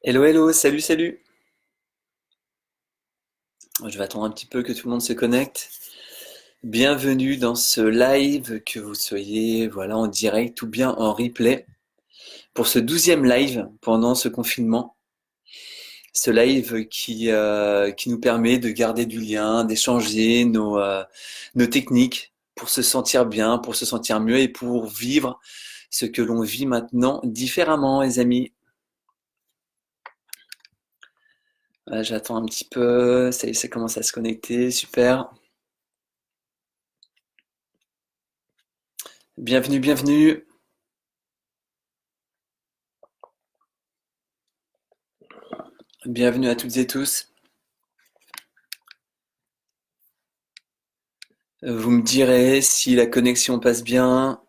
Hello, hello, salut, salut. Je vais attendre un petit peu que tout le monde se connecte. Bienvenue dans ce live, que vous soyez voilà, en direct ou bien en replay, pour ce 12e live pendant ce confinement. Ce live qui nous permet de garder du lien, d'échanger nos techniques pour se sentir bien, pour se sentir mieux et pour vivre ce que l'on vit maintenant différemment, les amis. Voilà, j'attends un petit peu, ça y est, ça commence à se connecter, super. Bienvenue, bienvenue. Bienvenue à toutes et tous. Vous me direz si la connexion passe bien.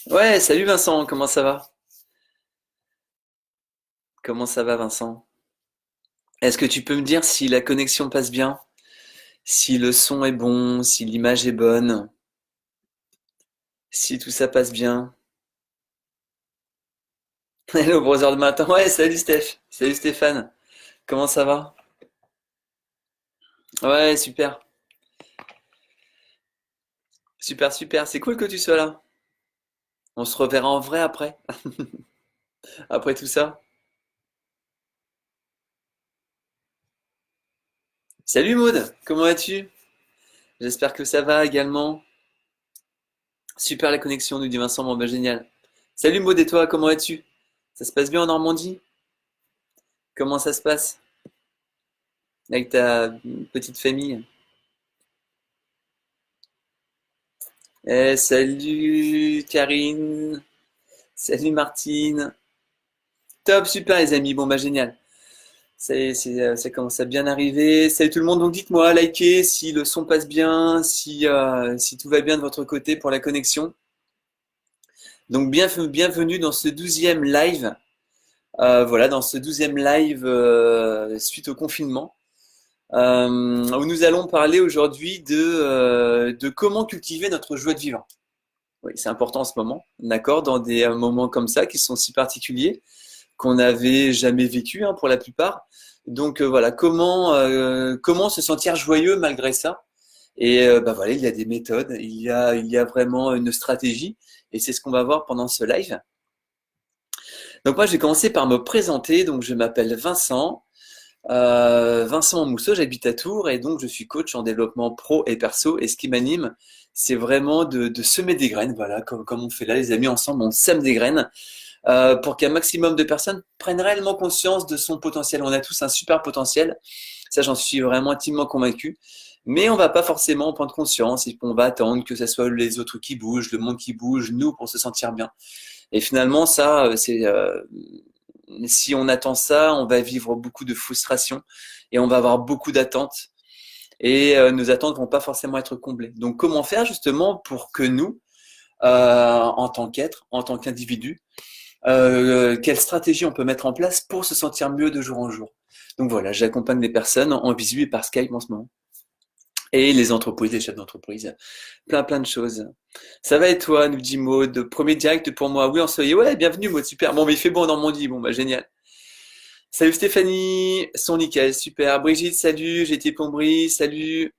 Ouais, salut Vincent, comment ça va? Comment ça va Vincent? Est-ce que tu peux me dire si la connexion passe bien? Si le son est bon, si l'image est bonne, si tout ça passe bien? Hello, brother de matin. Ouais, salut Steph. Salut Stéphane. Comment ça va? Ouais, super. Super, super. C'est cool que tu sois là. On se reverra en vrai après, après tout ça. Salut Maud, comment vas-tu? J'espère que ça va également. Super la connexion, nous dit Vincent, bon bah génial. Salut Maud et toi, comment vas-tu? Ça se passe bien en Normandie? Comment ça se passe avec ta petite famille? Salut Karine, salut Martine. Top, super les amis, bon bah génial. Ça commence à bien arriver. Salut tout le monde, donc dites-moi, likez si le son passe bien, si tout va bien de votre côté pour la connexion. Donc bienvenue dans ce 12e live. Voilà, dans ce 12e live suite au confinement. Où nous allons parler aujourd'hui de comment cultiver notre joie de vivre. Oui, c'est important en ce moment, d'accord, dans des moments comme ça qui sont si particuliers, qu'on n'avait jamais vécu hein, pour la plupart. Donc voilà, comment se sentir joyeux malgré ça? Et bah voilà, il y a des méthodes, il y a vraiment une stratégie, et c'est ce qu'on va voir pendant ce live. Donc moi, je vais commencer par me présenter. Donc je m'appelle Vincent. Vincent Mousseau, j'habite à Tours et donc je suis coach en développement pro et perso. Et ce qui m'anime, c'est vraiment de semer des graines. Voilà, comme on fait là, les amis, ensemble, on sème des graines pour qu'un maximum de personnes prennent réellement conscience de son potentiel. On a tous un super potentiel, ça j'en suis vraiment intimement convaincu. Mais on va pas forcément en prendre conscience et on va attendre que ce soit les autres qui bougent, le monde qui bouge, nous pour se sentir bien. Et finalement, ça, si on attend ça, on va vivre beaucoup de frustration et on va avoir beaucoup d'attentes et nos attentes vont pas forcément être comblées. Donc, comment faire justement pour que nous, en tant qu'être, en tant qu'individu, quelle stratégie on peut mettre en place pour se sentir mieux de jour en jour. Donc voilà, j'accompagne les personnes en visu et par Skype en ce moment. Et les entreprises, les chefs d'entreprise, plein de choses. Ça va et toi, nous dit Maud, premier direct pour moi. Oui, ensoleillé. Ouais, bienvenue Maud, super. Bon, mais il fait beau en Normandie, bon bah génial. Salut Stéphanie, son nickel, super. Brigitte, salut, j'ai été Plombry, salut.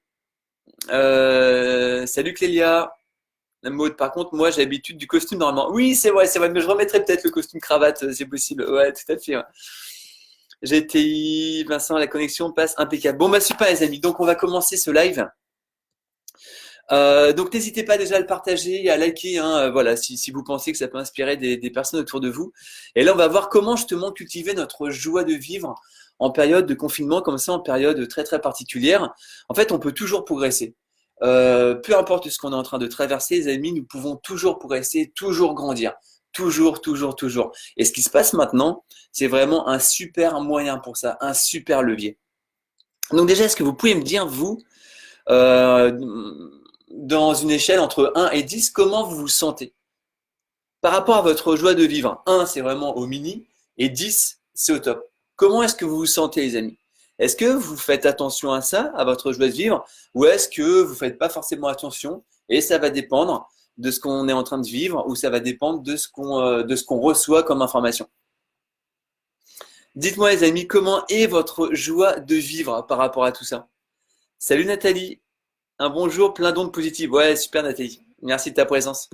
Salut Clélia. Maud, par contre, moi j'ai l'habitude du costume normalement. Oui, c'est vrai, mais je remettrai peut-être le costume cravate, c'est possible. Ouais, tout à fait. Ouais. GTI, Vincent, la connexion passe impeccable. Bon bah super les amis, donc on va commencer ce live. Donc n'hésitez pas déjà à le partager et à liker, hein, voilà, si vous pensez que ça peut inspirer des personnes autour de vous. Et là, on va voir comment justement cultiver notre joie de vivre en période de confinement, comme ça, en période très très particulière. En fait, on peut toujours progresser. Peu importe ce qu'on est en train de traverser, les amis, nous pouvons toujours progresser, toujours grandir. Toujours, toujours, toujours. Et ce qui se passe maintenant, c'est vraiment un super moyen pour ça, un super levier. Donc déjà, est-ce que vous pouvez me dire, vous, euh, dans une échelle entre 1 et 10, comment vous vous sentez par rapport à votre joie de vivre? 1, c'est vraiment au mini, et 10, c'est au top. Comment est-ce que vous vous sentez, les amis? Est-ce que vous faites attention à ça, à votre joie de vivre, ou est-ce que vous faites pas forcément attention et ça va dépendre de ce qu'on est en train de vivre ou ça va dépendre de ce qu'on reçoit comme information? Dites-moi les amis, comment est votre joie de vivre par rapport à tout ça? Salut Nathalie, un bonjour plein d'ondes positives. Ouais, super Nathalie, merci de ta présence.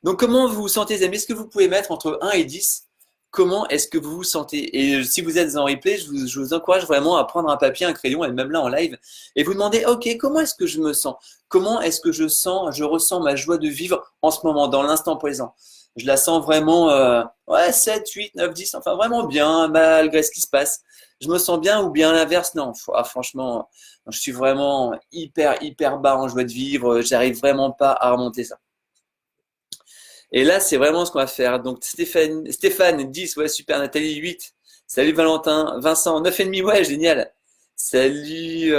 Donc comment vous vous sentez les amis? Est-ce que vous pouvez mettre entre 1 et 10? Comment est-ce que vous vous sentez? Et si vous êtes en replay, je vous encourage vraiment à prendre un papier, un crayon, et même là en live, et vous demander, ok, comment est-ce que je me sens? Comment est-ce que je ressens ma joie de vivre en ce moment, dans l'instant présent? Je la sens vraiment, ouais, 7, 8, 9, 10, enfin vraiment bien, malgré ce qui se passe. Je me sens bien ou bien l'inverse? Non, franchement, je suis vraiment hyper bas en joie de vivre, j'arrive vraiment pas à remonter ça. Et là, c'est vraiment ce qu'on va faire. Donc, Stéphane 10, ouais, super. Nathalie 8. Salut Valentin. Vincent 9,5, ouais, génial. Salut,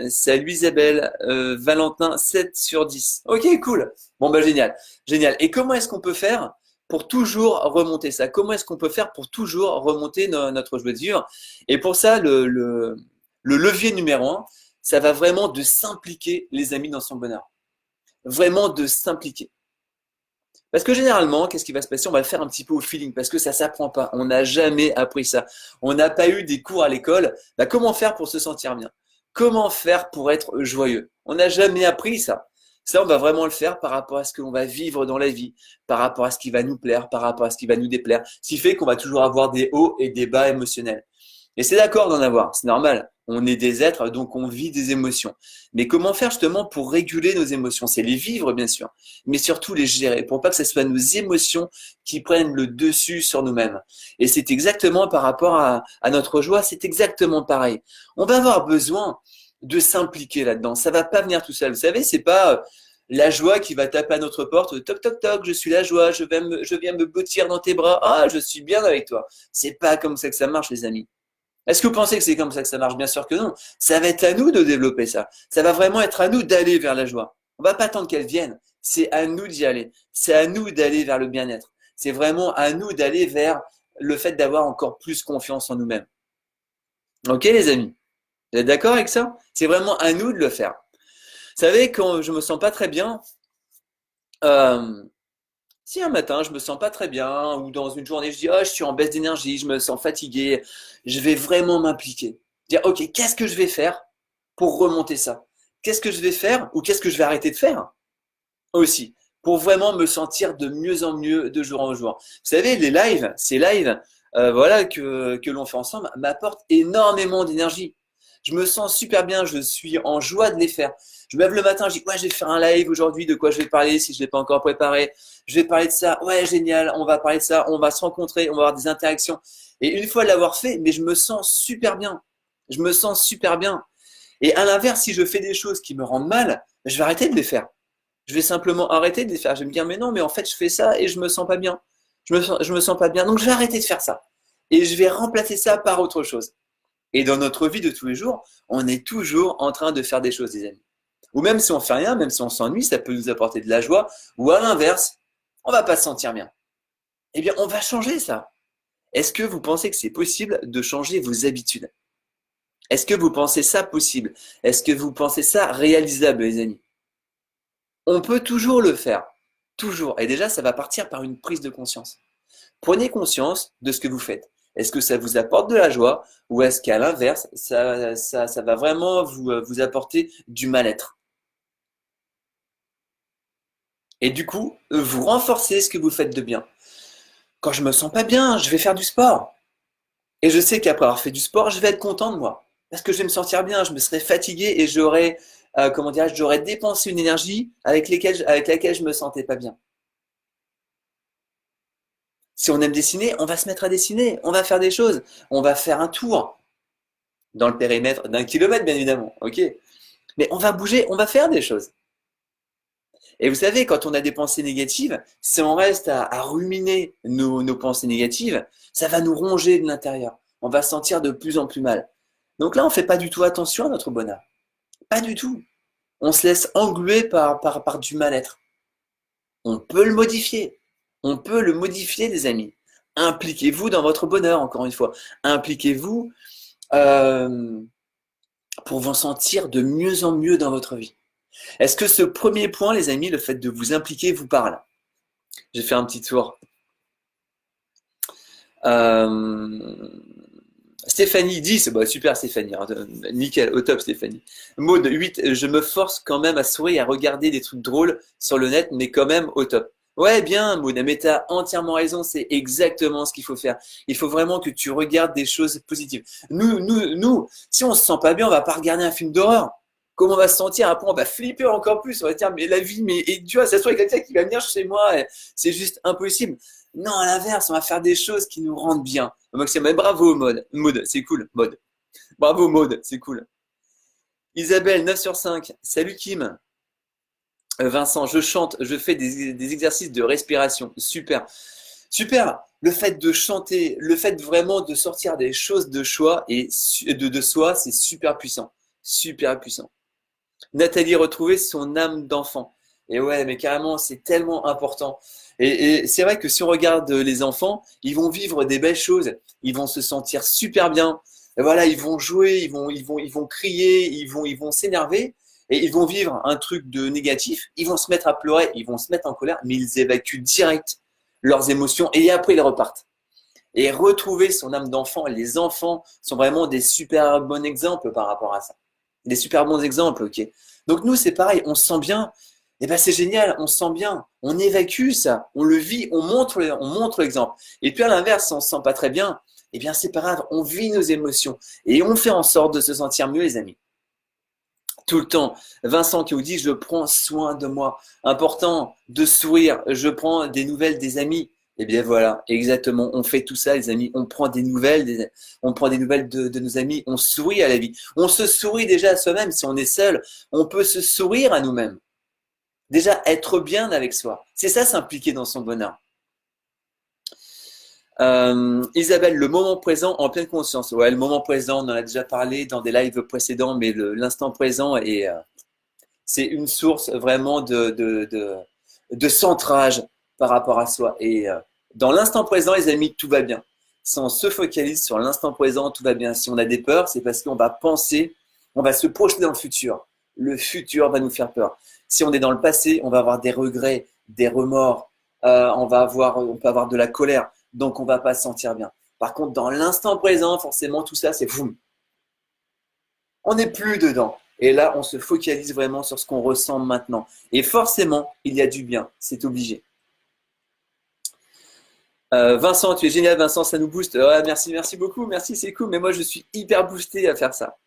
salut Isabelle. Valentin 7 sur 10. Ok, cool. Bon, bah, génial. Génial. Et comment est-ce qu'on peut faire pour toujours remonter ça? Comment est-ce qu'on peut faire pour toujours remonter notre joie de vivre? Et pour ça, le levier numéro un, ça va vraiment de s'impliquer, les amis, dans son bonheur. Vraiment de s'impliquer. Parce que généralement, qu'est-ce qui va se passer? On va le faire un petit peu au feeling, parce que ça s'apprend pas. On n'a jamais appris ça. On n'a pas eu des cours à l'école. Bah, comment faire pour se sentir bien? Comment faire pour être joyeux? On n'a jamais appris ça. Ça, on va vraiment le faire par rapport à ce que l'on va vivre dans la vie, par rapport à ce qui va nous plaire, par rapport à ce qui va nous déplaire. Ce qui fait qu'on va toujours avoir des hauts et des bas émotionnels. Et c'est d'accord d'en avoir, c'est normal. On est des êtres, donc on vit des émotions. Mais comment faire justement pour réguler nos émotions? C'est les vivre, bien sûr, mais surtout les gérer, pour pas que ce soit nos émotions qui prennent le dessus sur nous-mêmes. Et c'est exactement par rapport à notre joie, c'est exactement pareil. On va avoir besoin de s'impliquer là-dedans. Ça va pas venir tout seul. Vous savez, c'est pas la joie qui va taper à notre porte. Toc, toc, toc, je suis la joie, je viens me blottir dans tes bras. Ah, je suis bien avec toi. C'est pas comme ça que ça marche, les amis. Est-ce que vous pensez que c'est comme ça que ça marche? Bien sûr que non. Ça va être à nous de développer ça. Ça va vraiment être à nous d'aller vers la joie. On va pas attendre qu'elle vienne. C'est à nous d'y aller. C'est à nous d'aller vers le bien-être. C'est vraiment à nous d'aller vers le fait d'avoir encore plus confiance en nous-mêmes. Ok, les amis? Vous êtes d'accord avec ça? C'est vraiment à nous de le faire. Vous savez, quand je me sens pas très bien, euh, si un matin je me sens pas très bien, ou dans une journée je dis, oh, je suis en baisse d'énergie, je me sens fatigué, je vais vraiment m'impliquer. Dire, ok, qu'est-ce que je vais faire pour remonter ça? Qu'est-ce que je vais faire ou qu'est-ce que je vais arrêter de faire aussi pour vraiment me sentir de mieux en mieux de jour en jour. Vous savez, les lives, ces lives, voilà que l'on fait ensemble, m'apportent énormément d'énergie. Je me sens super bien, je suis en joie de les faire. Je me lève le matin, je dis ouais, je vais faire un live aujourd'hui, de quoi je vais parler si je ne l'ai pas encore préparé. Je vais parler de ça, ouais, génial, on va parler de ça, on va se rencontrer, on va avoir des interactions. Et une fois l'avoir fait, mais je me sens super bien. Je me sens super bien. Et à l'inverse, si je fais des choses qui me rendent mal, je vais arrêter de les faire. Je vais simplement arrêter de les faire. Je vais me dire, mais non, mais en fait, je fais ça et je me sens pas bien. Je me sens pas bien. Donc, je vais arrêter de faire ça. Et je vais remplacer ça par autre chose. Et dans notre vie de tous les jours, on est toujours en train de faire des choses, les amis. Ou même si on fait rien, même si on s'ennuie, ça peut nous apporter de la joie. Ou à l'inverse, on va pas se sentir bien. Eh bien, on va changer ça. Est-ce que vous pensez que c'est possible de changer vos habitudes? Est-ce que vous pensez ça possible? Est-ce que vous pensez ça réalisable, les amis? On peut toujours le faire. Toujours. Et déjà, ça va partir par une prise de conscience. Prenez conscience de ce que vous faites. Est-ce que ça vous apporte de la joie ou est-ce qu'à l'inverse, ça va vraiment vous apporter du mal-être? Et du coup, vous renforcez ce que vous faites de bien. Quand je me sens pas bien, je vais faire du sport. Et je sais qu'après avoir fait du sport, je vais être content de moi. Parce que je vais me sentir bien, je me serai fatigué et j'aurais, comment dirais-je, j'aurais dépensé une énergie avec laquelle je me sentais pas bien. Si on aime dessiner, on va se mettre à dessiner, on va faire des choses, on va faire un tour dans le périmètre d'1 kilomètre, bien évidemment, ok? Mais on va bouger, on va faire des choses. Et vous savez, quand on a des pensées négatives, si on reste à ruminer nos pensées négatives, ça va nous ronger de l'intérieur. On va se sentir de plus en plus mal. Donc là, on ne fait pas du tout attention à notre bonheur. Pas du tout. On se laisse engluer par du mal-être. On peut le modifier. On peut le modifier, les amis. Impliquez-vous dans votre bonheur, encore une fois. Impliquez-vous euh, pour vous sentir de mieux en mieux dans votre vie. Est-ce que ce premier point, les amis, le fait de vous impliquer, vous parle? J'ai fait un petit tour. Euh, Stéphanie 10, bah super Stéphanie, hein, nickel, au top Stéphanie. Maud 8, je me force quand même à sourire et à regarder des trucs drôles sur le net, mais quand même au top. Ouais, bien Maud, mais t'as entièrement raison, c'est exactement ce qu'il faut faire. Il faut vraiment que tu regardes des choses positives. Nous, si on se sent pas bien, on va pas regarder un film d'horreur. Comment on va se sentir? Après, on va flipper encore plus. On va se dire, mais la vie, mais et tu vois, ça se trouve, il y a quelqu'un qui va venir chez moi, et c'est juste impossible. Non, à l'inverse, on va faire des choses qui nous rendent bien. Maxime, mais bravo, Maud, c'est cool, Maud. Bravo, Maud, c'est cool. Isabelle, 9 sur 5. Salut, Kim. Vincent, je chante, je fais des exercices de respiration. Super. Super. Le fait de chanter, le fait vraiment de sortir des choses de choix et de soi, c'est super puissant. Super puissant. Nathalie, retrouver son âme d'enfant. Et ouais, mais carrément, c'est tellement important. Et c'est vrai que si on regarde les enfants, ils vont vivre des belles choses, ils vont se sentir super bien. Et voilà, ils vont jouer, ils vont crier, ils vont s'énerver et ils vont vivre un truc de négatif. Ils vont se mettre à pleurer, ils vont se mettre en colère, mais ils évacuent direct leurs émotions et après ils repartent. Et retrouver son âme d'enfant, les enfants sont vraiment des super bons exemples par rapport à ça. Des super bons exemples, ok. Donc nous, c'est pareil, on se sent bien, et ben c'est génial, on se sent bien, on évacue ça, on le vit, on montre l'exemple. Et puis à l'inverse, si on se sent pas très bien, eh bien c'est pas grave, on vit nos émotions et on fait en sorte de se sentir mieux, les amis. Tout le temps. Vincent qui vous dit, je prends soin de moi. Important de sourire. Je prends des nouvelles des amis. Eh bien voilà, exactement. On fait tout ça, les amis. On prend des nouvelles, on prend des nouvelles de nos amis. On sourit à la vie. On se sourit déjà à soi-même. Si on est seul, on peut se sourire à nous-mêmes. Déjà, être bien avec soi. C'est ça, s'impliquer dans son bonheur. Isabelle, le moment présent en pleine conscience. Ouais, le moment présent, on en a déjà parlé dans des lives précédents, mais l'instant présent est, c'est une source vraiment de centrage par rapport à soi. Et dans l'instant présent, les amis, tout va bien. Si on se focalise sur l'instant présent, tout va bien. Si on a des peurs, c'est parce qu'on va penser, on va se projeter dans le futur. Le futur va nous faire peur. Si on est dans le passé, on va avoir des regrets, des remords, on peut avoir de la colère, donc on va pas se sentir bien. Par contre, dans l'instant présent, forcément, tout ça, c'est boum, on n'est plus dedans. Et là, on se focalise vraiment sur ce qu'on ressent maintenant. Et forcément, il y a du bien, c'est obligé. Vincent, tu es génial, Vincent, ça nous booste. Ouais, merci, merci beaucoup, merci, c'est cool. Mais moi, je suis hyper boosté à faire ça.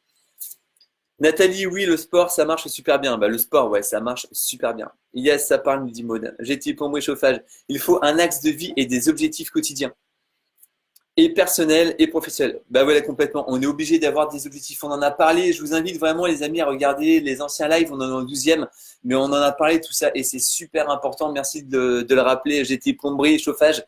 Nathalie, oui, le sport, ça marche super bien. Bah, le sport, ouais, ça marche super bien. Yes, ça parle, nous dit Maud. GT pour moi, chauffage. Il faut un axe de vie et des objectifs quotidiens. Et personnel et professionnel. Bah voilà, complètement. On est obligé d'avoir des objectifs. On en a parlé. Je vous invite vraiment, les amis, à regarder les anciens lives. On en est au 12e, mais on en a parlé tout ça et c'est super important. Merci de le rappeler. J'étais plomberie, chauffage,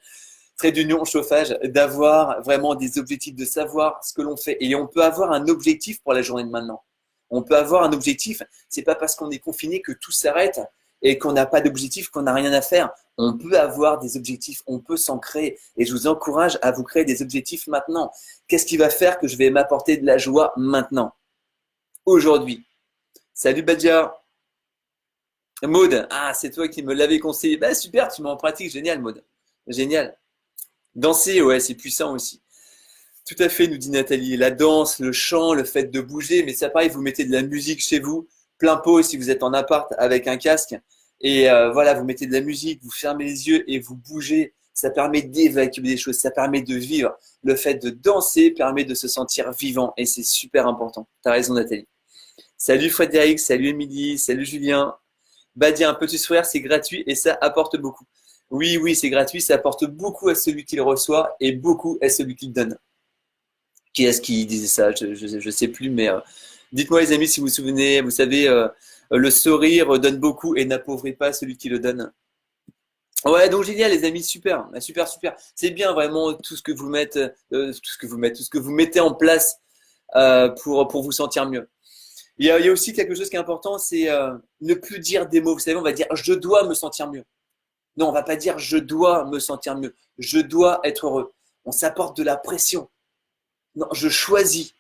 trait d'union, chauffage, d'avoir vraiment des objectifs, de savoir ce que l'on fait. Et on peut avoir un objectif pour la journée de maintenant. On peut avoir un objectif. C'est pas parce qu'on est confiné que tout s'arrête et qu'on n'a pas d'objectif, qu'on n'a rien à faire. On peut avoir des objectifs, on peut s'en créer. Et je vous encourage à vous créer des objectifs maintenant. Qu'est-ce qui va faire que je vais m'apporter de la joie maintenant, aujourd'hui? Salut Badja. Maud, ah, c'est toi qui me l'avais conseillé. Bah super, tu mets en pratique, génial Maud. Génial. Danser, ouais, c'est puissant aussi. Tout à fait, nous dit Nathalie. La danse, le chant, le fait de bouger, mais ça pareil, vous mettez de la musique chez vous, plein pot si vous êtes en appart avec un casque. Et voilà, vous mettez de la musique, vous fermez les yeux et vous bougez. Ça permet d'évacuer des choses, ça permet de vivre. Le fait de danser permet de se sentir vivant et c'est super important. T'as raison, Nathalie. Salut Frédéric, salut Émilie, salut Julien. Badia, un petit sourire, c'est gratuit et ça apporte beaucoup. Oui, oui, c'est gratuit, ça apporte beaucoup à celui qui le reçoit et beaucoup à celui qui le donne. Qui est-ce qui disait ça? Je sais plus, mais dites-moi les amis si vous vous souvenez. Vous savez, le sourire donne beaucoup et n'appauvrit pas celui qui le donne. Ouais, donc génial les amis, super, super, super. C'est bien vraiment tout ce que vous mettez, tout ce que vous mettez en place pour vous sentir mieux. Il y a aussi quelque chose qui est important, c'est ne plus dire des mots. Vous savez, on va dire je dois me sentir mieux. Non, on va pas dire je dois me sentir mieux. Je dois être heureux. On s'apporte de la pression. Non, je choisis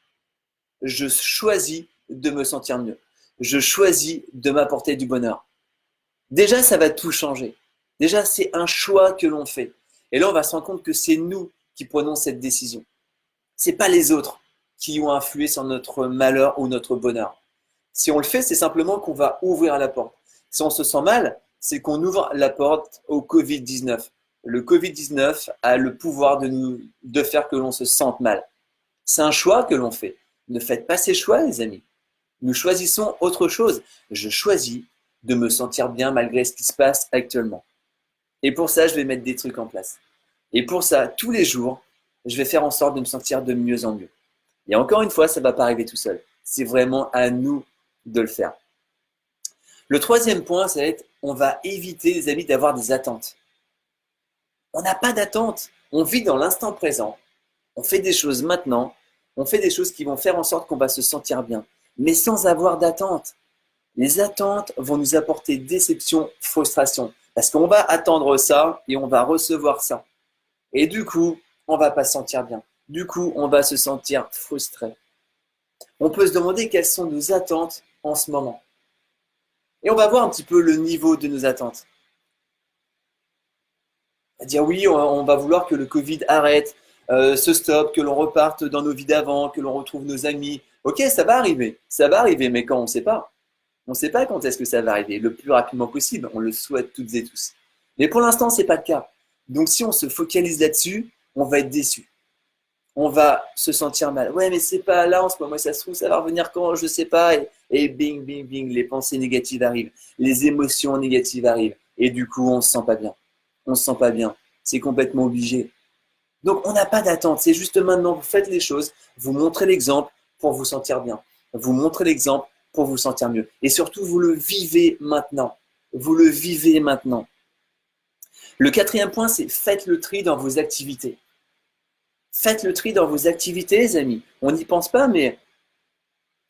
de me sentir mieux. Je choisis de m'apporter du bonheur. Déjà, ça va tout changer. Déjà, c'est un choix que l'on fait. Et là, on va se rendre compte que c'est nous qui prenons cette décision. C'est pas les autres qui ont influé sur notre malheur ou notre bonheur. Si on le fait, c'est simplement qu'on va ouvrir la porte. Si on se sent mal, c'est qu'on ouvre la porte au Covid-19. Le Covid-19 a le pouvoir de faire que l'on se sente mal. C'est un choix que l'on fait. Ne faites pas ces choix, les amis. Nous choisissons autre chose. Je choisis de me sentir bien malgré ce qui se passe actuellement. Et pour ça, je vais mettre des trucs en place. Et pour ça, tous les jours, je vais faire en sorte de me sentir de mieux en mieux. Et encore une fois, ça ne va pas arriver tout seul. C'est vraiment à nous de le faire. Le troisième point, ça va être, on va éviter, les amis, d'avoir des attentes. On n'a pas d'attente. On vit dans l'instant présent. On fait des choses maintenant. On fait des choses qui vont faire en sorte qu'on va se sentir bien, mais sans avoir d'attente. Les attentes vont nous apporter déception, frustration, parce qu'on va attendre ça et on va recevoir ça. Et du coup, on va pas se sentir bien. Du coup, on va se sentir frustré. On peut se demander quelles sont nos attentes en ce moment. Et on va voir un petit peu le niveau de nos attentes. On va dire oui, on va vouloir que le Covid arrête, se stoppe, que l'on reparte dans nos vies d'avant, que l'on retrouve nos amis. Ok, ça va arriver, mais quand on ne sait pas. On ne sait pas quand est-ce que ça va arriver, le plus rapidement possible, on le souhaite toutes et tous. Mais pour l'instant, ce n'est pas le cas. Donc si on se focalise là-dessus, on va être déçu. On va se sentir mal. Ouais, mais c'est pas là en ce moment, ça se trouve, ça va revenir quand, je ne sais pas. Et bing, bing, bing, les pensées négatives arrivent, les émotions négatives arrivent. Et du coup, on ne se sent pas bien. On ne se sent pas bien. C'est complètement obligé. Donc, on n'a pas d'attente. C'est juste maintenant, vous faites les choses, vous montrez l'exemple pour vous sentir bien. Vous montrez l'exemple pour vous sentir mieux. Et surtout, vous le vivez maintenant. Vous le vivez maintenant. Le quatrième point, c'est faites le tri dans vos activités. Faites le tri dans vos activités, les amis. On n'y pense pas, mais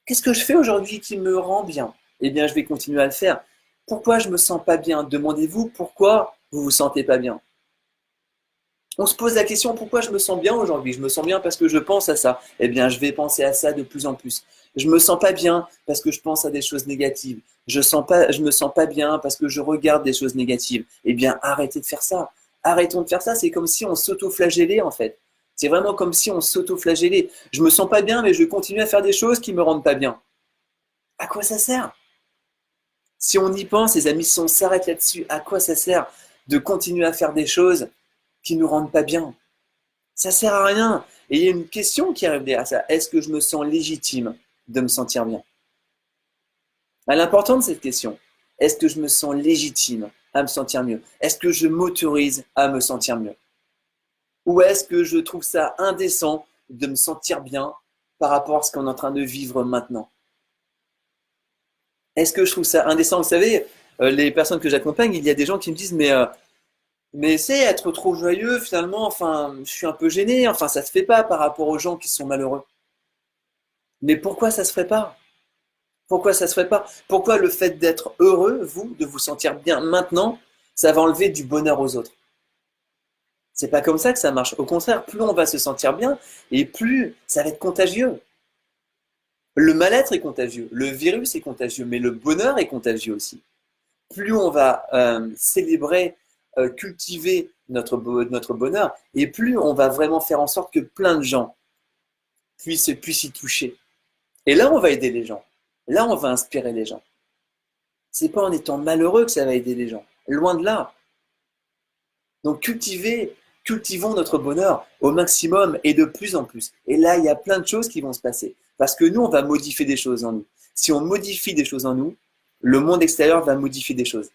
qu'est-ce que je fais aujourd'hui qui me rend bien? Eh bien, je vais continuer à le faire. Pourquoi je ne me sens pas bien? Demandez-vous pourquoi vous ne vous sentez pas bien. On se pose la question, pourquoi je me sens bien aujourd'hui? Je me sens bien parce que je pense à ça. Eh bien, je vais penser à ça de plus en plus. Je me sens pas bien parce que je pense à des choses négatives. Je me sens pas bien parce que je regarde des choses négatives. Eh bien, arrêtez de faire ça. Arrêtons de faire ça. C'est comme si on s'auto-flagellait, en fait. C'est vraiment comme si on s'auto-flagellait. Je me sens pas bien, mais je continue à faire des choses qui me rendent pas bien. À quoi ça sert? Si on y pense, les amis, si on s'arrête là-dessus, à quoi ça sert de continuer à faire des choses qui nous rendent pas bien? Ça sert à rien. Et il y a une question qui arrive derrière ça. Est-ce que je me sens légitime de me sentir bien? L'important de cette question, est-ce que je me sens légitime à me sentir mieux? Est-ce que je m'autorise à me sentir mieux? Ou est-ce que je trouve ça indécent de me sentir bien par rapport à ce qu'on est en train de vivre maintenant? Est-ce que je trouve ça indécent? Vous savez, les personnes que j'accompagne, il y a des gens qui me disent, mais c'est être trop joyeux, finalement, enfin, je suis un peu gêné, enfin, ça se fait pas par rapport aux gens qui sont malheureux. Mais pourquoi ça se ferait pas? Pourquoi ça se ferait pas? Pourquoi le fait d'être heureux, vous, de vous sentir bien maintenant, ça va enlever du bonheur aux autres? C'est pas comme ça que ça marche. Au contraire, plus on va se sentir bien, et plus ça va être contagieux. Le mal-être est contagieux, le virus est contagieux, mais le bonheur est contagieux aussi. Plus on va célébrer, cultiver notre bonheur, et plus on va vraiment faire en sorte que plein de gens puissent y toucher. Et là, on va aider les gens. Là, on va inspirer les gens. C'est pas en étant malheureux que ça va aider les gens. Loin de là. Donc cultivons notre bonheur au maximum et de plus en plus. Et là, il y a plein de choses qui vont se passer. Parce que nous, on va modifier des choses en nous. Si on modifie des choses en nous, le monde extérieur va modifier des choses.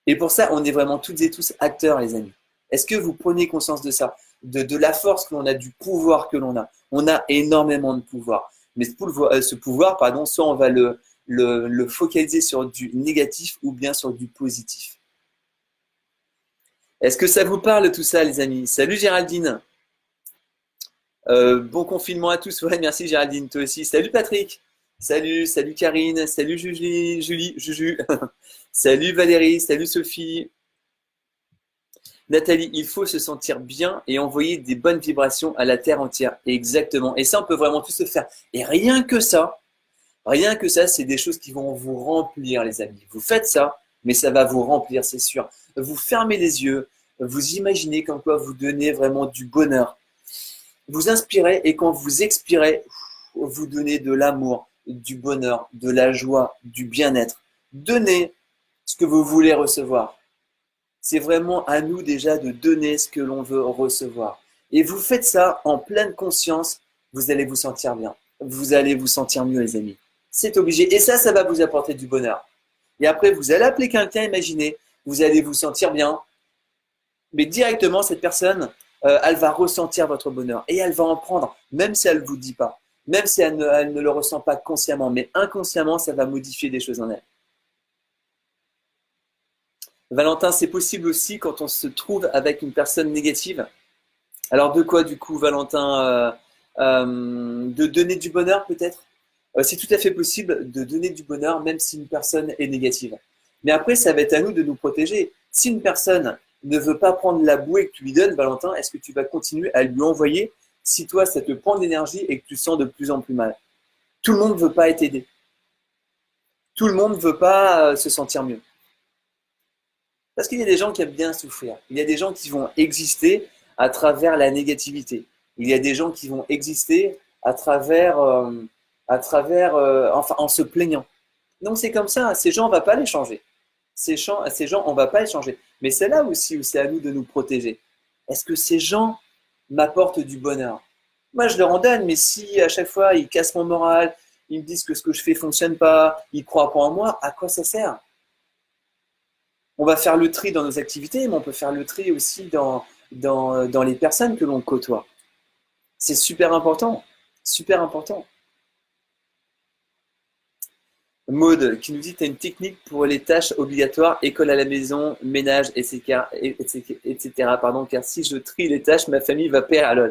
Et pour ça, on est vraiment toutes et tous acteurs, les amis. Est-ce que vous prenez conscience de ça? De la force que l'on a, du pouvoir que l'on a. On a énormément de pouvoir. Mais ce pouvoir, pardon, soit on va le focaliser sur du négatif ou bien sur du positif. Est-ce que ça vous parle tout ça, les amis? Salut Géraldine. Bon confinement à tous. Ouais, merci Géraldine, toi aussi. Salut Patrick. Salut Karine. Salut Juju. Salut Valérie. Salut Sophie. Nathalie, il faut se sentir bien et envoyer des bonnes vibrations à la terre entière. Exactement. Et ça, on peut vraiment tout se faire. Et rien que ça, c'est des choses qui vont vous remplir, les amis. Vous faites ça, mais ça va vous remplir, c'est sûr. Vous fermez les yeux, vous imaginez comme quoi vous donnez vraiment du bonheur. Vous inspirez et quand vous expirez, vous donnez de l'amour, du bonheur, de la joie, du bien-être. Donnez ce que vous voulez recevoir. C'est vraiment à nous déjà de donner ce que l'on veut recevoir. Et vous faites ça en pleine conscience, vous allez vous sentir bien. Vous allez vous sentir mieux, les amis. C'est obligé. Et ça va vous apporter du bonheur. Et après, vous allez appeler quelqu'un, imaginez, vous allez vous sentir bien, mais directement, cette personne, elle va ressentir votre bonheur et elle va en prendre, même si elle ne vous dit pas, même si elle ne le ressent pas consciemment, mais inconsciemment, ça va modifier des choses en elle. Valentin, c'est possible aussi quand on se trouve avec une personne négative. Alors de quoi du coup, Valentin de donner du bonheur peut-être. C'est tout à fait possible de donner du bonheur même si une personne est négative. Mais après, ça va être à nous de nous protéger. Si une personne ne veut pas prendre la bouée que tu lui donnes, Valentin, est-ce que tu vas continuer à lui envoyer si toi, ça te prend de l'énergie et que tu sens de plus en plus mal? Tout le monde ne veut pas être aidé. Tout le monde ne veut pas se sentir mieux. Parce qu'il y a des gens qui aiment bien souffrir. Il y a des gens qui vont exister à travers la négativité. Il y a des gens qui vont exister à travers, enfin, en se plaignant. Donc c'est comme ça. Ces gens, on ne va pas les changer. Ces gens, on ne va pas les changer. Mais c'est là aussi où c'est à nous de nous protéger. Est-ce que ces gens m'apportent du bonheur? Moi, je leur en donne, mais si à chaque fois ils cassent mon moral, ils me disent que ce que je fais fonctionne pas, ils croient pas en moi, à quoi ça sert? On va faire le tri dans nos activités, mais on peut faire le tri aussi dans les personnes que l'on côtoie. C'est super important. Super important. Maud qui nous dit, tu as une technique pour les tâches obligatoires, école à la maison, ménage, etc. Pardon, car si je trie les tâches, ma famille va perdre. Alors,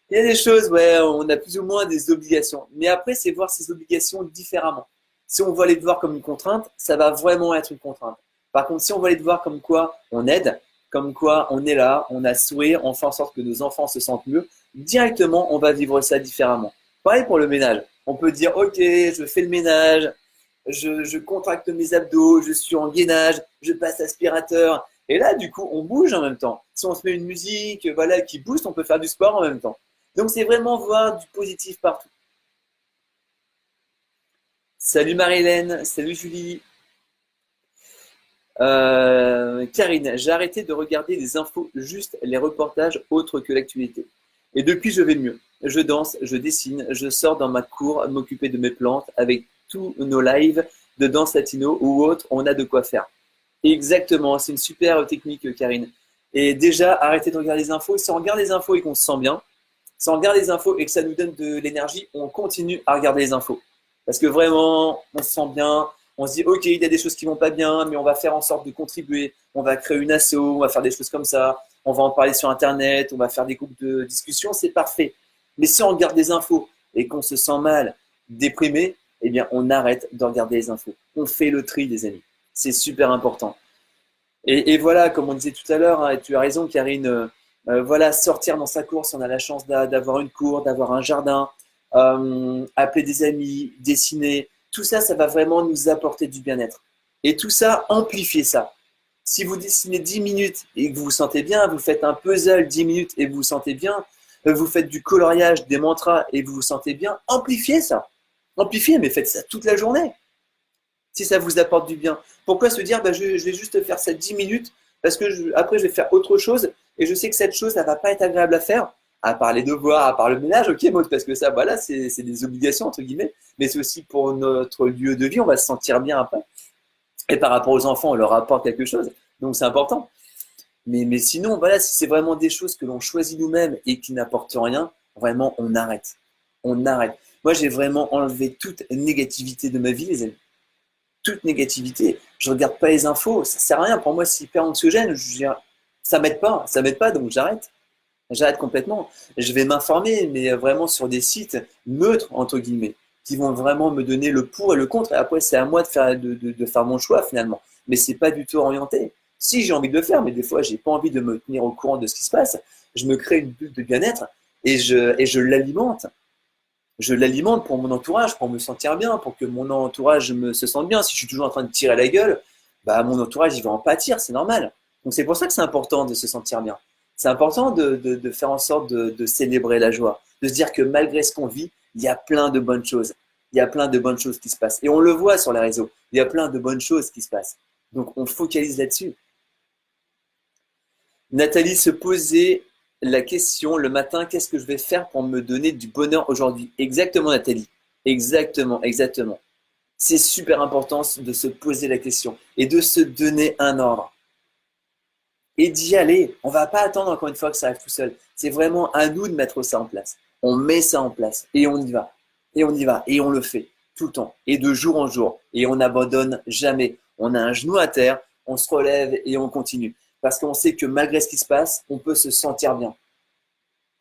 il y a des choses, ouais, on a plus ou moins des obligations. Mais après, c'est voir ces obligations différemment. Si on voit les devoirs comme une contrainte, ça va vraiment être une contrainte. Par contre, si on voit les devoirs comme quoi on aide, comme quoi on est là, on a sourire, on fait en sorte que nos enfants se sentent mieux, directement, on va vivre ça différemment. Pareil pour le ménage. On peut dire, ok, je fais le ménage, je contracte mes abdos, je suis en gainage, je passe aspirateur. Et là, du coup, on bouge en même temps. Si on se met une musique voilà, qui booste, on peut faire du sport en même temps. Donc, c'est vraiment voir du positif partout. Salut Marie-Hélène, salut Julie. Karine, j'ai arrêté de regarder les infos, juste les reportages autres que l'actualité. Et depuis, je vais mieux. Je danse, je dessine, je sors dans ma cour m'occuper de mes plantes. Avec tous nos lives de danse latino ou autres, on a de quoi faire. Exactement, c'est une super technique, Karine. Et déjà, arrêtez de regarder les infos. Si on regarde les infos et qu'on se sent bien, si on regarde les infos et que ça nous donne de l'énergie, on continue à regarder les infos. Parce que vraiment, on se sent bien, on se dit, ok, il y a des choses qui vont pas bien, mais on va faire en sorte de contribuer. On va créer une asso, on va faire des choses comme ça. On va en parler sur Internet, on va faire des groupes de discussion, c'est parfait. Mais si on regarde des infos et qu'on se sent mal, déprimé, eh bien, on arrête de regarder les infos. On fait le tri, les amis. C'est super important. Et voilà, comme on disait tout à l'heure, hein, et tu as raison, Karine, voilà, sortir dans sa cour si on a la chance d'avoir une cour, d'avoir un jardin, appeler des amis, dessiner, tout ça, ça va vraiment nous apporter du bien-être. Et tout ça, amplifiez ça. Si vous dessinez 10 minutes et que vous vous sentez bien, vous faites un puzzle 10 minutes et vous vous sentez bien, vous faites du coloriage, des mantras et vous vous sentez bien, amplifiez ça. Amplifiez, mais faites ça toute la journée. Si ça vous apporte du bien. Pourquoi se dire, bah, je vais juste faire ça 10 minutes parce que après je vais faire autre chose et je sais que cette chose, ça va pas être agréable à faire, à part les devoirs, à part le ménage, ok, Maud, parce que ça, voilà, c'est des obligations, entre guillemets, mais c'est aussi pour notre lieu de vie, on va se sentir bien après. Et par rapport aux enfants, on leur apporte quelque chose, donc c'est important. Mais sinon, voilà, si c'est vraiment des choses que l'on choisit nous-mêmes et qui n'apportent rien, vraiment, on arrête. On arrête. Moi, j'ai vraiment enlevé toute négativité de ma vie, les amis. Toute négativité. Je regarde pas les infos, ça sert à rien. Pour moi, c'est hyper anxiogène. Ça m'aide pas, donc j'arrête. J'arrête complètement. Je vais m'informer, mais vraiment sur des sites neutres, entre guillemets, qui vont vraiment me donner le pour et le contre. Et après, c'est à moi de faire mon choix, finalement. Mais c'est pas du tout orienté. Si j'ai envie de le faire, mais des fois, j'ai pas envie de me tenir au courant de ce qui se passe, je me crée une bulle de bien-être et je l'alimente. Je l'alimente pour mon entourage, pour me sentir bien, pour que mon entourage se sente bien. Si je suis toujours en train de tirer la gueule, bah, mon entourage, il va en pâtir, c'est normal. Donc c'est pour ça que c'est important de se sentir bien. C'est important de faire en sorte de célébrer la joie, de se dire que malgré ce qu'on vit, il y a plein de bonnes choses. Il y a plein de bonnes choses qui se passent. Et on le voit sur les réseaux, il y a plein de bonnes choses qui se passent. Donc on focalise là-dessus. Nathalie se posait la question le matin, qu'est-ce que je vais faire pour me donner du bonheur aujourd'hui? Exactement Nathalie, exactement, exactement. C'est super important de se poser la question et de se donner un ordre et d'y aller. On ne va pas attendre encore une fois que ça arrive tout seul. C'est vraiment à nous de mettre ça en place. On met ça en place et on y va. Et on y va et on le fait tout le temps et de jour en jour. Et on n'abandonne jamais. On a un genou à terre, on se relève et on continue. Parce qu'on sait que malgré ce qui se passe, on peut se sentir bien.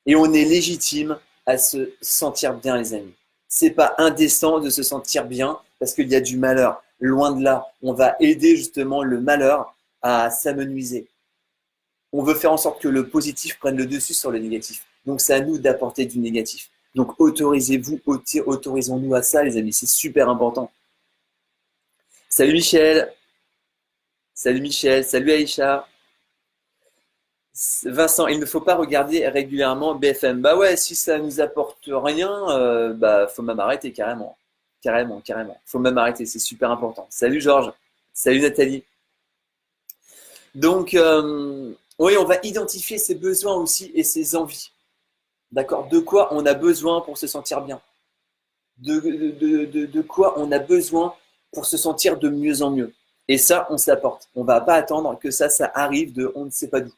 Et on est légitime à se sentir bien, les amis. C'est pas indécent de se sentir bien parce qu'il y a du malheur. Loin de là, on va aider justement le malheur à s'amenuiser. On veut faire en sorte que le positif prenne le dessus sur le négatif. Donc c'est à nous d'apporter du négatif. Donc autorisez-vous, autorisons-nous à ça, les amis. C'est super important. Salut Michel. Salut Michel. Salut Aïcha. Vincent, il ne faut pas regarder régulièrement BFM. Bah ouais, si ça nous apporte rien, bah faut même arrêter carrément. Carrément, carrément. Faut même arrêter, c'est super important. Salut Georges. Salut Nathalie. Donc, oui, on va identifier ses besoins aussi et ses envies. D'accord? De quoi on a besoin pour se sentir bien? De quoi on a besoin pour se sentir de mieux en mieux? Et ça, on s'apporte. On ne va pas attendre que ça arrive de on ne sait pas d'où.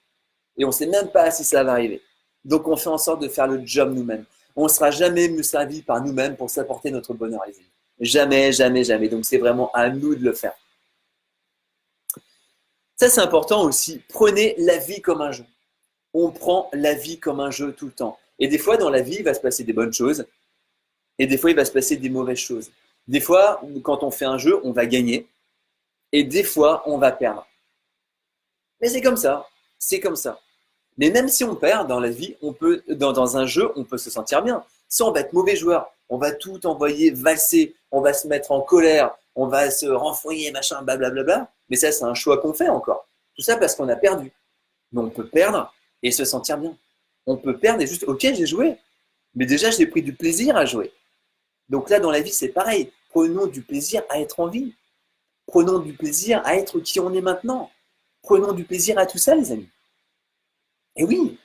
Et on ne sait même pas si ça va arriver. Donc, on fait en sorte de faire le job nous-mêmes. On ne sera jamais mieux servi par nous-mêmes pour s'apporter notre bonheur, les amis. Jamais, jamais, jamais. Donc, c'est vraiment à nous de le faire. Ça, c'est important aussi. Prenez la vie comme un jeu. On prend la vie comme un jeu tout le temps. Et des fois, dans la vie, il va se passer des bonnes choses. Et des fois, il va se passer des mauvaises choses. Des fois, quand on fait un jeu, on va gagner. Et des fois, on va perdre. Mais c'est comme ça. C'est comme ça. Mais même si on perd dans la vie, on peut, dans un jeu, on peut se sentir bien. Si on va être mauvais joueur, on va tout envoyer valser, on va se mettre en colère, on va se renfroyer, machin, blablabla. Mais ça, c'est un choix qu'on fait encore. Tout ça parce qu'on a perdu. Mais on peut perdre et se sentir bien. On peut perdre et juste, ok, j'ai joué. Mais déjà, j'ai pris du plaisir à jouer. Donc là, dans la vie, c'est pareil. Prenons du plaisir à être en vie. Prenons du plaisir à être qui on est maintenant. Prenons du plaisir à tout ça, les amis. Et oui,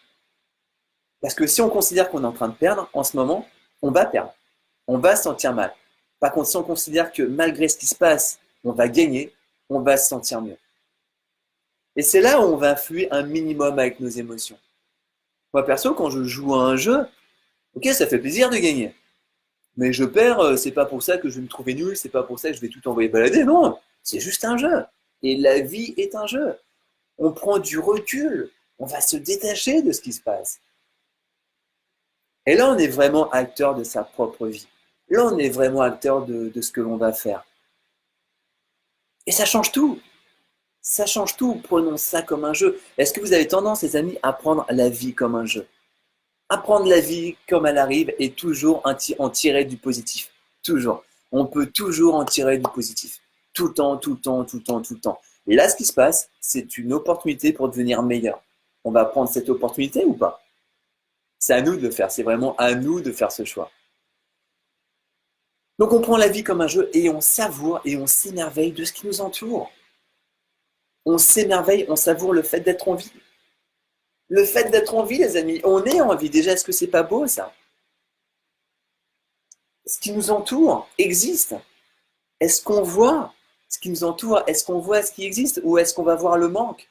parce que si on considère qu'on est en train de perdre en ce moment, on va perdre. On va se sentir mal. Par contre, si on considère que malgré ce qui se passe, on va gagner, on va se sentir mieux. Et c'est là où on va influer un minimum avec nos émotions. Moi, perso, quand je joue à un jeu, ok, ça fait plaisir de gagner. Mais je perds, c'est pas pour ça que je vais me trouver nul, c'est pas pour ça que je vais tout envoyer balader, non. C'est juste un jeu. Et la vie est un jeu. On prend du recul, on va se détacher de ce qui se passe. Et là, on est vraiment acteur de sa propre vie. Là, on est vraiment acteur de ce que l'on va faire. Et ça change tout. Ça change tout. Prenons ça comme un jeu. Est-ce que vous avez tendance, les amis, à prendre la vie comme un jeu? À prendre la vie comme elle arrive et toujours en tirer du positif. Toujours. On peut toujours en tirer du positif. Tout le temps, tout le temps, tout le temps, tout le temps. Et là, ce qui se passe, c'est une opportunité pour devenir meilleur. On va prendre cette opportunité ou pas? C'est à nous de le faire. C'est vraiment à nous de faire ce choix. Donc on prend la vie comme un jeu et on savoure et on s'émerveille de ce qui nous entoure. On s'émerveille, on savoure le fait d'être en vie. Le fait d'être en vie, les amis, on est en vie. Déjà, est-ce que c'est pas beau ça? Ce qui nous entoure existe. Est-ce qu'on voit ce qui nous entoure? Est-ce qu'on voit ce qui existe? Ou est-ce qu'on va voir le manque?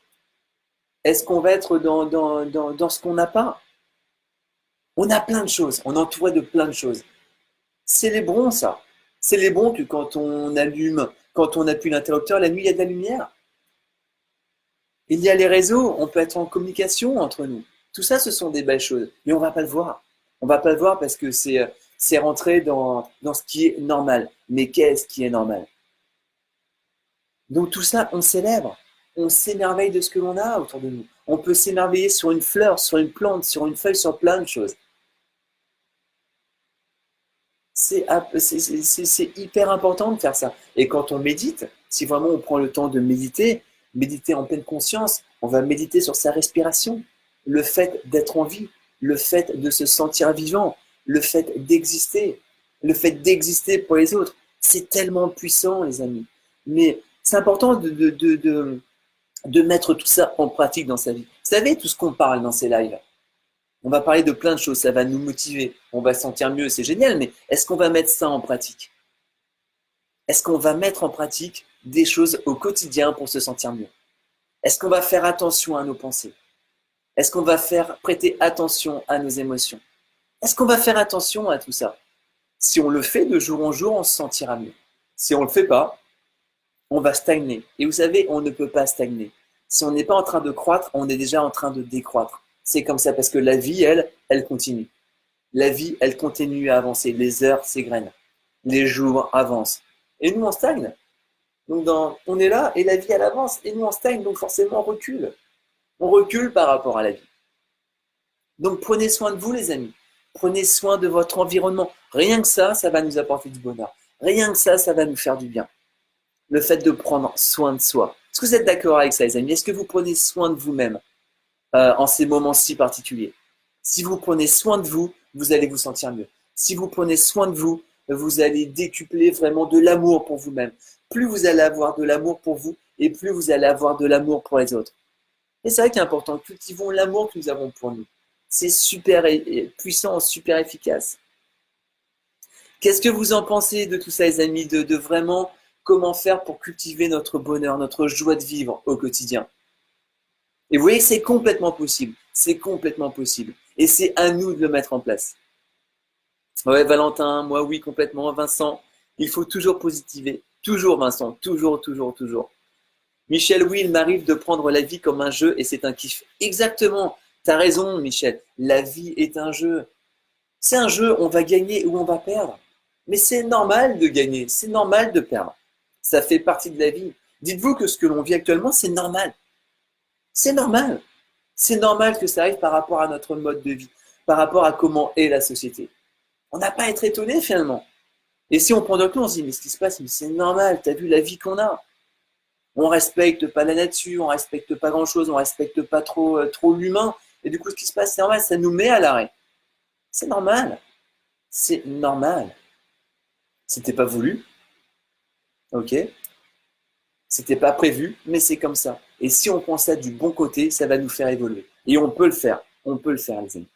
Est-ce qu'on va être dans ce qu'on n'a pas? On a plein de choses, on est entouré de plein de choses. Célébrons ça. Célébrons que quand on allume, quand on appuie l'interrupteur, la nuit, il y a de la lumière. Il y a les réseaux, on peut être en communication entre nous. Tout ça, ce sont des belles choses. Mais on ne va pas le voir. On ne va pas le voir parce que c'est rentré dans ce qui est normal. Mais qu'est-ce qui est normal? Donc tout ça, on célèbre. On s'émerveille de ce que l'on a autour de nous. On peut s'émerveiller sur une fleur, sur une plante, sur une feuille, sur plein de choses. C'est hyper important de faire ça. Et quand on médite, si vraiment on prend le temps de méditer, méditer en pleine conscience, on va méditer sur sa respiration, le fait d'être en vie, le fait de se sentir vivant, le fait d'exister pour les autres. C'est tellement puissant, les amis. Mais c'est important de mettre tout ça en pratique dans sa vie. Vous savez, tout ce qu'on parle dans ces lives, on va parler de plein de choses, ça va nous motiver, on va se sentir mieux, c'est génial, mais est-ce qu'on va mettre ça en pratique? Est-ce qu'on va mettre en pratique des choses au quotidien pour se sentir mieux? Est-ce qu'on va faire attention à nos pensées? Est-ce qu'on va prêter attention à nos émotions? Est-ce qu'on va faire attention à tout ça? Si on le fait de jour en jour, on se sentira mieux. Si on ne le fait pas, on va stagner. Et vous savez, on ne peut pas stagner. Si on n'est pas en train de croître, on est déjà en train de décroître. C'est comme ça parce que la vie, elle continue. La vie, elle continue à avancer. Les heures s'égrènent. Les jours avancent. Et nous, on stagne. Donc, on est là et la vie, elle avance. Et nous, on stagne. Donc, forcément, on recule. On recule par rapport à la vie. Donc, prenez soin de vous, les amis. Prenez soin de votre environnement. Rien que ça va nous apporter du bonheur. Rien que ça va nous faire du bien. Le fait de prendre soin de soi. Est-ce que vous êtes d'accord avec ça, les amis? Est-ce que vous prenez soin de vous-même en ces moments si particuliers? Si vous prenez soin de vous, vous allez vous sentir mieux. Si vous prenez soin de vous, vous allez décupler vraiment de l'amour pour vous-même. Plus vous allez avoir de l'amour pour vous et plus vous allez avoir de l'amour pour les autres. Et c'est vrai qu'il est important, cultivons l'amour que nous avons pour nous. C'est super puissant, super efficace. Qu'est-ce que vous en pensez de tout ça, les amis, de vraiment comment faire pour cultiver notre bonheur, notre joie de vivre au quotidien? Et vous voyez, c'est complètement possible. C'est complètement possible. Et c'est à nous de le mettre en place. Ouais, Valentin, moi oui, complètement. Vincent, il faut toujours positiver. Toujours, Vincent. Toujours, toujours, toujours. Michel, oui, il m'arrive de prendre la vie comme un jeu et c'est un kiff. Exactement. T'as raison, Michel. La vie est un jeu. C'est un jeu, on va gagner ou on va perdre. Mais c'est normal de gagner, c'est normal de perdre. Ça fait partie de la vie. Dites-vous que ce que l'on vit actuellement, c'est normal. C'est normal. C'est normal que ça arrive par rapport à notre mode de vie, par rapport à comment est la société. On n'a pas à être étonné finalement. Et si on prend de recul, on se dit, mais ce qui se passe, mais c'est normal, t'as vu la vie qu'on a. On respecte pas la nature, on respecte pas grand-chose, on respecte pas trop l'humain. Et du coup, ce qui se passe, c'est normal, ça nous met à l'arrêt. C'est normal. C'est normal. C'était pas voulu, ok? C'était pas prévu, mais c'est comme ça. Et si on prend ça du bon côté, ça va nous faire évoluer. Et on peut le faire. On peut le faire, les amis.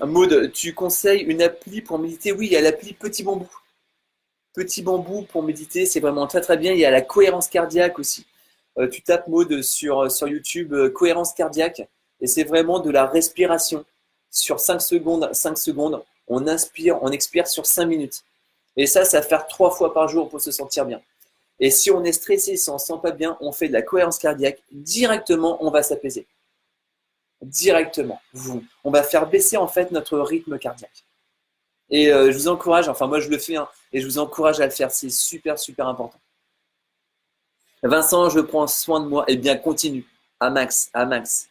Maud, tu conseilles une appli pour méditer? Oui, il y a l'appli Petit Bambou. Petit Bambou pour méditer, c'est vraiment très très bien. Il y a la cohérence cardiaque aussi. Tu tapes Maud sur YouTube, cohérence cardiaque, et c'est vraiment de la respiration. Sur 5 secondes, 5 secondes, on inspire, on expire sur 5 minutes. Et ça va faire 3 fois par jour pour se sentir bien. Et si on est stressé, si on ne se sent pas bien, on fait de la cohérence cardiaque. Directement, on va s'apaiser. Directement. On va faire baisser en fait notre rythme cardiaque. Et je vous encourage, enfin moi je le fais, hein, et je vous encourage à le faire. C'est super, super important. Vincent, je prends soin de moi. Eh bien, continue. À max, à max.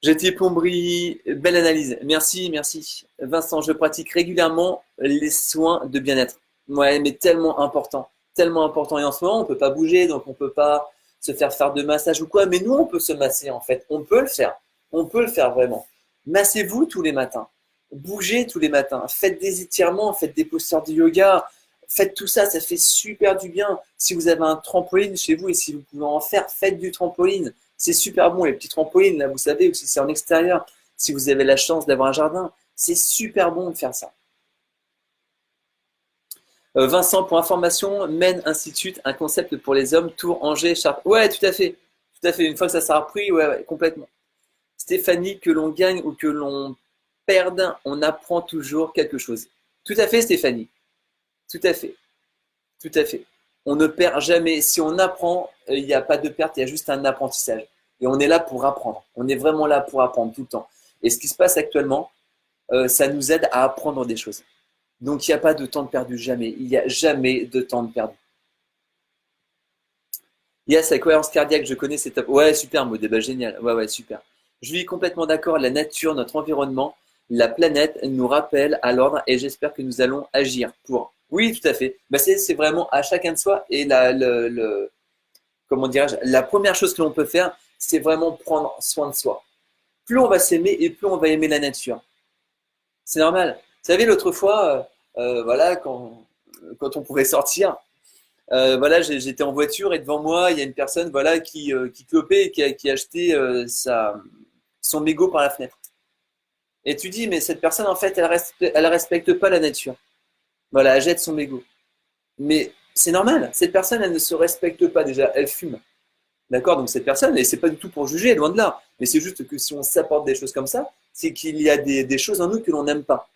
J'étais Plombry, belle analyse. Merci, merci. Vincent, je pratique régulièrement les soins de bien-être. Ouais, mais tellement important. Tellement important. Et en ce moment, on ne peut pas bouger, donc on ne peut pas se faire de massage ou quoi. Mais nous, on peut se masser, en fait. On peut le faire. On peut le faire vraiment. Massez-vous tous les matins. Bougez tous les matins. Faites des étirements, faites des postures de yoga. Faites tout ça, ça fait super du bien. Si vous avez un trampoline chez vous et si vous pouvez en faire, faites du trampoline. C'est super bon, les petits trampolines, là, vous savez, ou si c'est en extérieur, si vous avez la chance d'avoir un jardin, c'est super bon de faire ça. Vincent, pour information, Men Institute, un concept pour les hommes, Tours, Angers, Chartres. Ouais, tout à fait. Tout à fait. Une fois que ça sera repris, ouais, complètement. Stéphanie, que l'on gagne ou que l'on perde, on apprend toujours quelque chose. Tout à fait, Stéphanie. Tout à fait. Tout à fait. On ne perd jamais. Si on apprend, il n'y a pas de perte, il y a juste un apprentissage. Et on est là pour apprendre. On est vraiment là pour apprendre tout le temps. Et ce qui se passe actuellement, ça nous aide à apprendre des choses. Donc il n'y a pas de temps de perdu, jamais. Il n'y a jamais de temps de perdu. Yes, la cohérence cardiaque, je connais, c'est top. Ouais, super, Maud, bah, génial. Ouais, super. Je suis complètement d'accord, la nature, notre environnement, la planète nous rappelle à l'ordre et j'espère que nous allons agir pour. Oui, tout à fait. Bah, c'est vraiment à chacun de soi et comment dirais-je, la première chose que l'on peut faire, c'est vraiment prendre soin de soi. Plus on va s'aimer et plus on va aimer la nature. C'est normal. Vous savez, l'autre fois, voilà, quand on pouvait sortir, voilà, j'étais en voiture et devant moi, il y a une personne, voilà, qui clopait et qui a acheté son mégot par la fenêtre. Et tu dis, mais cette personne, en fait, elle respecte pas la nature. Voilà, elle jette son mégot. Mais c'est normal. Cette personne, elle ne se respecte pas déjà. Elle fume. D'accord? Donc cette personne, et c'est pas du tout pour juger, loin de là. Mais c'est juste que si on s'apporte des choses comme ça, c'est qu'il y a des choses en nous que l'on n'aime pas.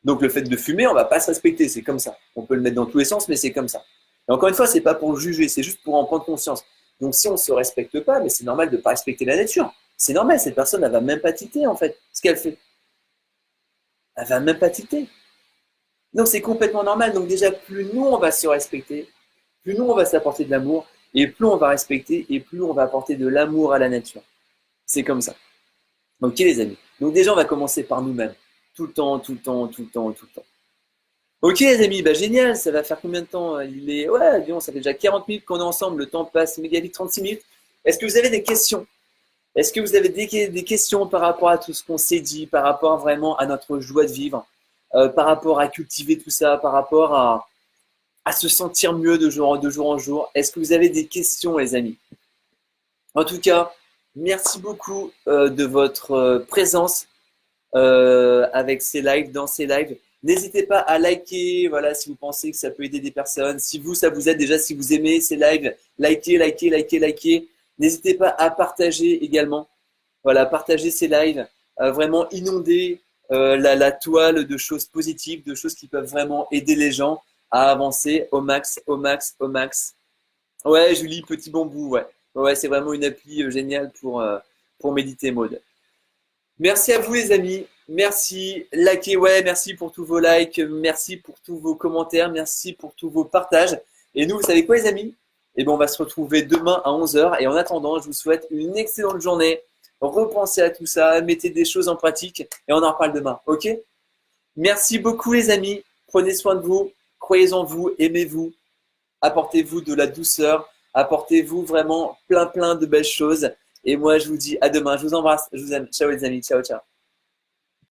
Donc le fait de fumer, on va pas se respecter, c'est comme ça. On peut le mettre dans tous les sens, mais c'est comme ça. Et encore une fois, c'est pas pour juger, c'est juste pour en prendre conscience. Donc si on se respecte pas, mais c'est normal de pas respecter la nature. C'est normal, cette personne, elle va même pas titer en fait, ce qu'elle fait. Elle va même pas titer. Donc c'est complètement normal. Donc déjà, plus nous on va se respecter, plus nous on va s'apporter de l'amour, et plus on va respecter, et plus on va apporter de l'amour à la nature. C'est comme ça. Ok les amis. Donc déjà, on va commencer par nous-mêmes. Tout le temps, tout le temps, tout le temps, tout le temps. Ok les amis, bah génial, ça va faire combien de temps? Il est. Ouais, disons, ça fait déjà 40 minutes qu'on est ensemble, le temps passe méga vite, 36 minutes. Est-ce que vous avez des questions? Est-ce que vous avez des questions par rapport à tout ce qu'on s'est dit, par rapport vraiment à notre joie de vivre, par rapport à cultiver tout ça, par rapport à se sentir mieux de jour en jour? Est-ce que vous avez des questions les amis? En tout cas, merci beaucoup de votre présence avec ces lives, dans ces lives. N'hésitez pas à liker, voilà, si vous pensez que ça peut aider des personnes. Si vous, ça vous aide déjà, si vous aimez ces lives, likez, likez, likez, likez. N'hésitez pas à partager également. Voilà, partager ces lives, vraiment inonder la toile de choses positives, de choses qui peuvent vraiment aider les gens à avancer au max, au max, au max. Ouais, Julie, petit bambou, ouais. Ouais, c'est vraiment une appli géniale pour méditer, Maud. Merci à vous les amis, merci, likez, ouais, merci pour tous vos likes, merci pour tous vos commentaires, merci pour tous vos partages. Et nous, vous savez quoi les amis? Eh bien, on va se retrouver demain à 11 heures. Et en attendant, je vous souhaite une excellente journée. Repensez à tout ça, mettez des choses en pratique et on en reparle demain, ok? Merci beaucoup les amis, prenez soin de vous, croyez en vous, aimez-vous, apportez-vous de la douceur, apportez-vous vraiment plein plein de belles choses. Et moi, je vous dis à demain, je vous embrasse, je vous aime. Ciao les amis, ciao ciao.